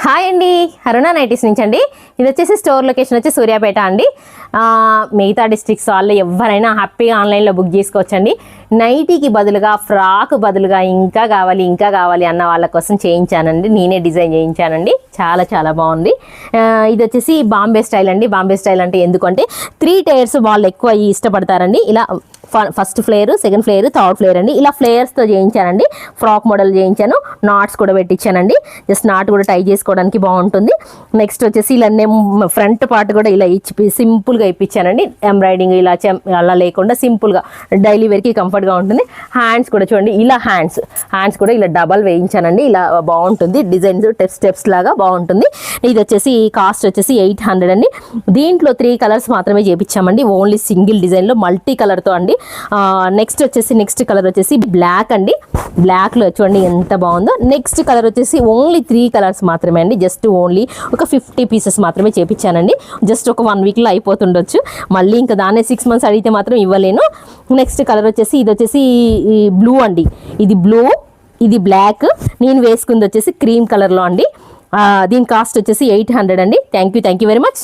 Hi అండి, అరుణ nighties నుంచి అండి. ఇది వచ్చేసి స్టోర్ లొకేషన్ వచ్చి సూర్యాపేట అండి. మిగతా డిస్ట్రిక్ట్స్ వాళ్ళు ఎవరైనా హ్యాపీగా ఆన్లైన్లో బుక్ చేసుకోవచ్చండి. నైటీకి బదులుగా ఫ్రాక్ బదులుగా ఇంకా కావాలి అన్న వాళ్ళ కోసం చేయించానండి. నేనే డిజైన్ చేయించానండి. చాలా చాలా బాగుంది. ఇది వచ్చేసి బాంబే స్టైల్ అండి. బాంబే స్టైల్ అంటే ఎందుకంటే 3 టైర్స్ వాళ్ళు ఎక్కువ ఇష్టపడతారండి. ఇలా first flayer, second flayer, third flayer అండి. ఇలా ఫ్లేయర్స్తో చేయించానండి. ఫ్రాక్ మోడల్ చేయించాను. నాట్స్ కూడా పెట్టించానండి. జస్ట్ నాట్ కూడా టై చేసుకోవడానికి బాగుంటుంది. నెక్స్ట్ వచ్చేసి ఇలా ఫ్రంట్ పార్ట్ కూడా ఇలా సింపుల్గా ఇప్పించానండి. ఎంబ్రాయిడింగ్ ఇలా అలా లేకుండా సింపుల్గా డైలీ వేర్కి కంఫర్ట్గా ఉంటుంది. హ్యాండ్స్ కూడా చూడండి, ఇలా హ్యాండ్స్ కూడా ఇలా డబల్ వేయించానండి. ఇలా బాగుంటుంది. డిజైన్స్ స్టెప్స్ లాగా బాగుంటుంది. ఇది వచ్చేసి కాస్ట్ వచ్చేసి 800 అండి. దీంట్లో 3 కలర్స్ మాత్రమే చేయించామండి. ఓన్లీ సింగిల్ డిజైన్లో మల్టీ కలర్తో అండి. నెక్స్ట్ కలర్ వచ్చేసి బ్లాక్ అండి. బ్లాక్లో చూడండి ఎంత బాగుందో. నెక్స్ట్ కలర్ వచ్చేసి ఓన్లీ 3 కలర్స్ మాత్రమే అండి. జస్ట్ ఓన్లీ ఒక 50 పీసెస్ మాత్రమే చేయించానండి. జస్ట్ ఒక 1 వీక్లో అయిపోతుండొచ్చు. మళ్ళీ ఇంకా దాన్నే 6 months అడిగితే మాత్రం ఇవ్వలేను. నెక్స్ట్ కలర్ వచ్చేసి ఇది వచ్చేసి బ్లూ అండి. ఇది బ్లూ, ఇది బ్లాక్. నేను వేసుకుంది వచ్చేసి క్రీమ్ కలర్లో అండి. దీని కాస్ట్ వచ్చేసి 800 అండి. Thank you very much.